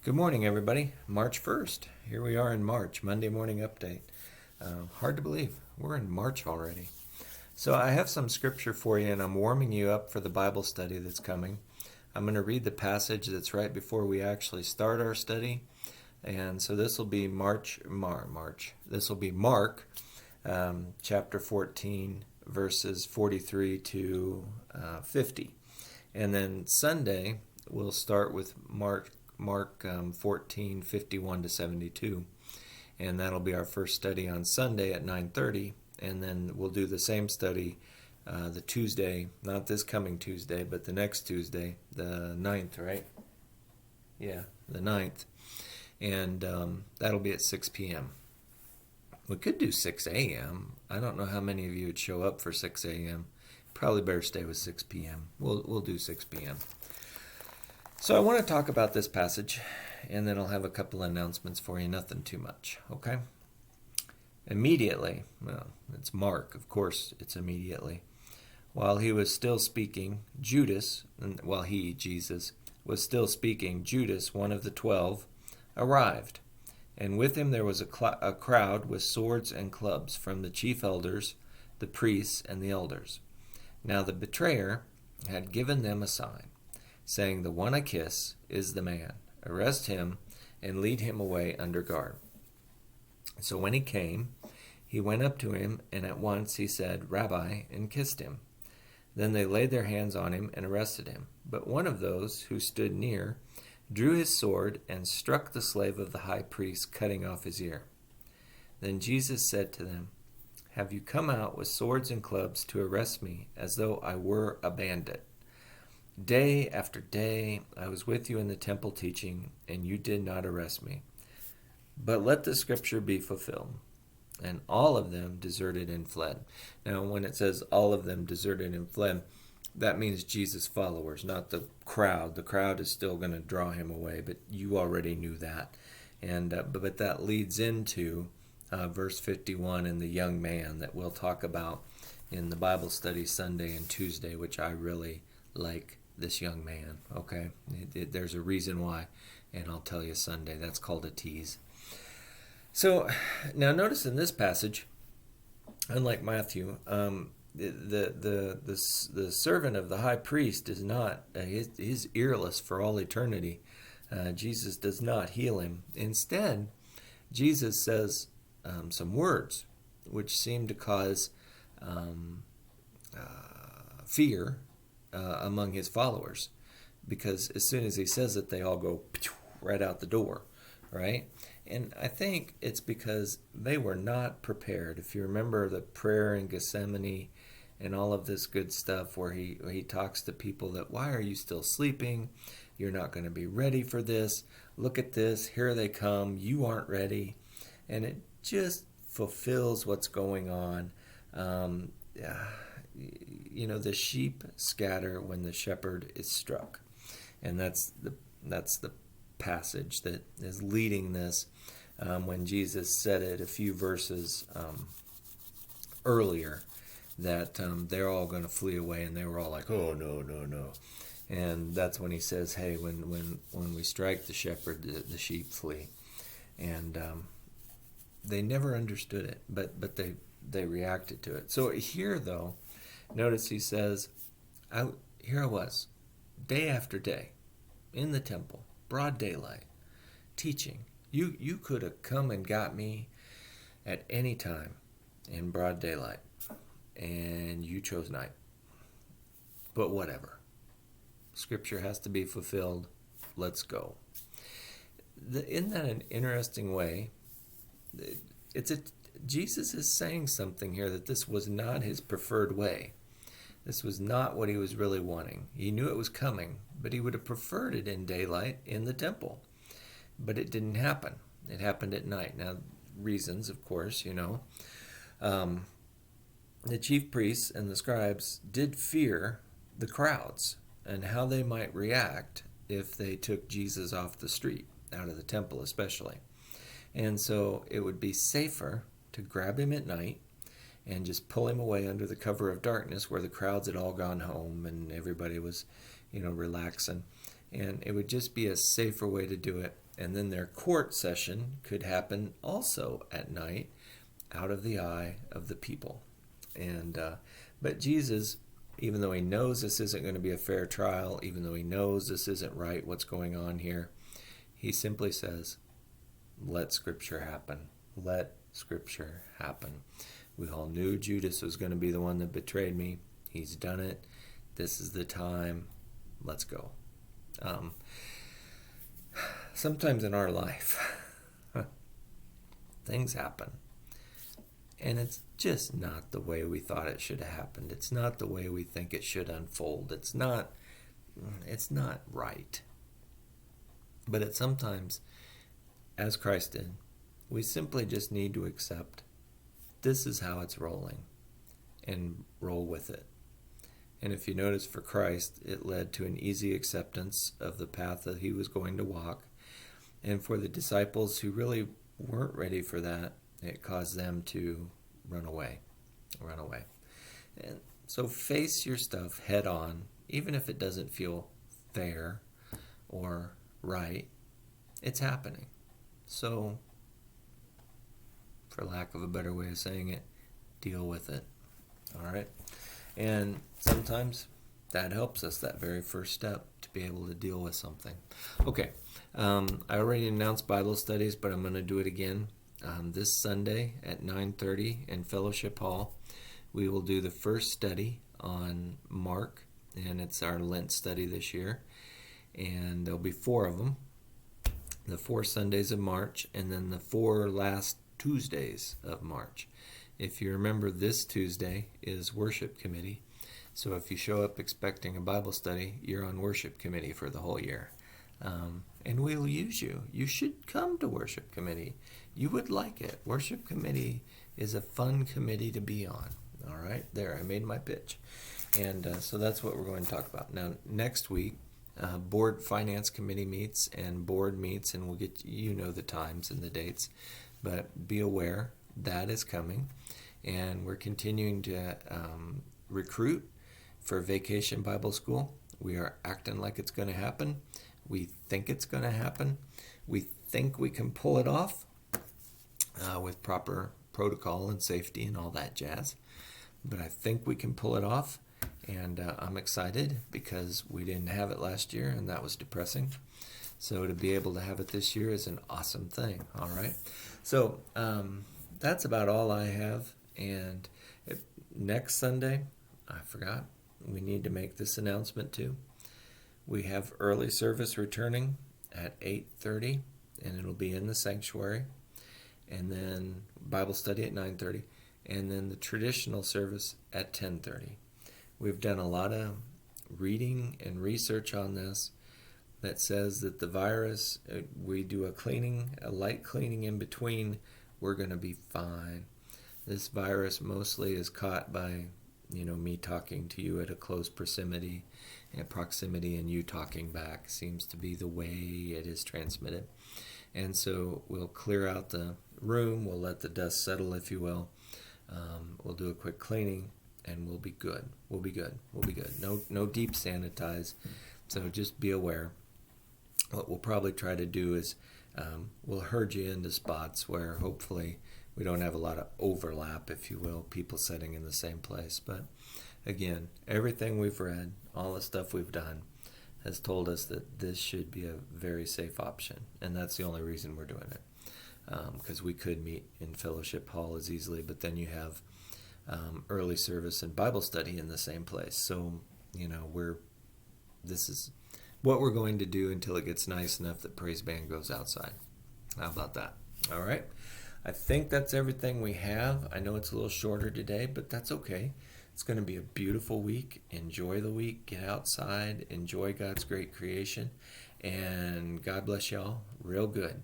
Good morning, everybody. March 1st. Here we are in March, Monday morning update. Hard to believe. We're in March already. So, I have some scripture for you, and I'm warming you up for the Bible study that's coming. I'm going to read the passage that's right before we actually start our study. And so, this will be March. This will be Mark chapter 14, verses 43 to 50. And then Sunday, we'll start with Mark 14, 51 to 72. And that'll be our first study on Sunday at 9:30. And then we'll do the same study the Tuesday, not this coming Tuesday, but the next Tuesday, the 9th, right? Yeah, the 9th. And that'll be at 6 p.m. We could do 6 a.m. I don't know how many of you would show up for 6 a.m. Probably better stay with 6 p.m. We'll do 6 p.m. So I want to talk about this passage, and then I'll have a couple announcements for you, nothing too much, okay? Immediately, well, it's Mark, of course it's immediately. While he was still speaking, Jesus, was still speaking, Judas, one of the 12, arrived. And with him there was a crowd with swords and clubs from the chief elders, the priests, and the elders. Now the betrayer had given them a sign, saying, "The one I kiss is the man. Arrest him and lead him away under guard." So when he came, he went up to him, and at once he said, "Rabbi," and kissed him. Then they laid their hands on him and arrested him. But one of those who stood near drew his sword and struck the slave of the high priest, cutting off his ear. Then Jesus said to them, "Have you come out with swords and clubs to arrest me, as though I were a bandit? Day after day I was with you in the temple teaching, and you did not arrest me. But let the scripture be fulfilled." And all of them deserted and fled. Now, when it says all of them deserted and fled, that means Jesus' followers, not the crowd. The crowd is still going to draw him away, but you already knew that. And but that leads into verse 51 and the young man that we'll talk about in the Bible study Sunday and Tuesday, which I really like this young man, okay? There's a reason why, and I'll tell you Sunday. That's called a tease. So, now notice in this passage, unlike Matthew, the servant of the high priest is not, he's earless for all eternity. Jesus does not heal him. Instead, Jesus says some words which seem to cause fear among his followers, because as soon as he says it, they all go right out the door, right? And I think it's because they were not prepared. If you remember the prayer in Gethsemane and all of this good stuff where he talks to people that, why are you still sleeping? You're not going to be ready for this. Look at this. Here they come. You aren't ready. And it just fulfills what's going on. The sheep scatter when the shepherd is struck. And that's the passage that is leading this when Jesus said it a few verses earlier, that they're all going to flee away, and they were all like, "Oh, no, no, no." And that's when he says, hey, when we strike the shepherd, the sheep flee. And they never understood it, but they reacted to it. So here, though, notice he says, here I was, day after day, in the temple, broad daylight, teaching. You could have come and got me at any time in broad daylight, and you chose night. But whatever. Scripture has to be fulfilled. Let's go. Isn't that an interesting way? Jesus is saying something here, that this was not his preferred way. This was not what he was really wanting. He knew it was coming, but he would have preferred it in daylight in the temple. But it didn't happen. It happened at night. Now, reasons, of course, the chief priests and the scribes did fear the crowds and how they might react if they took Jesus off the street, out of the temple especially. And so it would be safer to grab him at night and just pull him away under the cover of darkness, where the crowds had all gone home and everybody was, relaxing. And it would just be a safer way to do it. And then their court session could happen also at night, out of the eye of the people. And but Jesus, even though he knows this isn't going to be a fair trial, even though he knows this isn't right, what's going on here, he simply says, let Scripture happen. Let Scripture happen. We all knew Judas was going to be the one that betrayed me. He's done it. This is the time. Let's go. Sometimes in our life, things happen. And it's just not the way we thought it should have happened. It's not the way we think it should unfold. It's not right. But it's sometimes, as Christ did, we simply just need to accept this is how it's rolling and roll with it. And if you notice, for Christ, it led to an easy acceptance of the path that he was going to walk. And for the disciples who really weren't ready for that, it caused them to run away. And so face your stuff head on, even if it doesn't feel fair or right. It's happening. So, for lack of a better way of saying it, deal with it. All right? And sometimes that helps us, that very first step, to be able to deal with something. Okay, I already announced Bible studies, but I'm going to do it again. This Sunday at 9:30 in Fellowship Hall, we will do the first study on Mark, and it's our Lent study this year. And there'll be 4 of them, the 4 Sundays of March, and then the 4 last Tuesdays of March. If you remember, this Tuesday is worship committee. So if you show up expecting a Bible study, you're on worship committee for the whole year. And we'll use you. You should come to worship committee. You would like it. Worship committee is a fun committee to be on. All right, there, I made my pitch. And so that's what we're going to talk about. Now, next week, board finance committee meets and board meets, and we'll get the times and the dates. But be aware that is coming. And we're continuing to recruit for Vacation Bible School. We are acting like it's going to happen. We think it's going to happen. We think we can pull it off with proper protocol and safety and all that jazz. But I think we can pull it off. And I'm excited because we didn't have it last year, and that was depressing. So to be able to have it this year is an awesome thing. All right. So that's about all I have. And next Sunday, I forgot, we need to make this announcement too. We have early service returning at 8:30, and it'll be in the sanctuary. And then Bible study at 9:30, and then the traditional service at 10:30. We've done a lot of reading and research on this that says that the virus, we do a light cleaning in between, we're going to be fine. This virus mostly is caught by, me talking to you at a close proximity, and you talking back seems to be the way it is transmitted. And so we'll clear out the room, we'll let the dust settle, if you will. We'll do a quick cleaning, and we'll be good. We'll be good. No deep sanitize, so just be aware. What we'll probably try to do is we'll herd you into spots where hopefully we don't have a lot of overlap, if you will, people sitting in the same place. But again, everything we've read, all the stuff we've done, has told us that this should be a very safe option. And that's the only reason we're doing it. Because we could meet in Fellowship Hall as easily, but then you have early service and Bible study in the same place. So, this is what we're going to do until it gets nice enough that Praise Band goes outside. How about that? All right. I think that's everything we have. I know it's a little shorter today, but that's okay. It's going to be a beautiful week. Enjoy the week. Get outside. Enjoy God's great creation. And God bless y'all real good.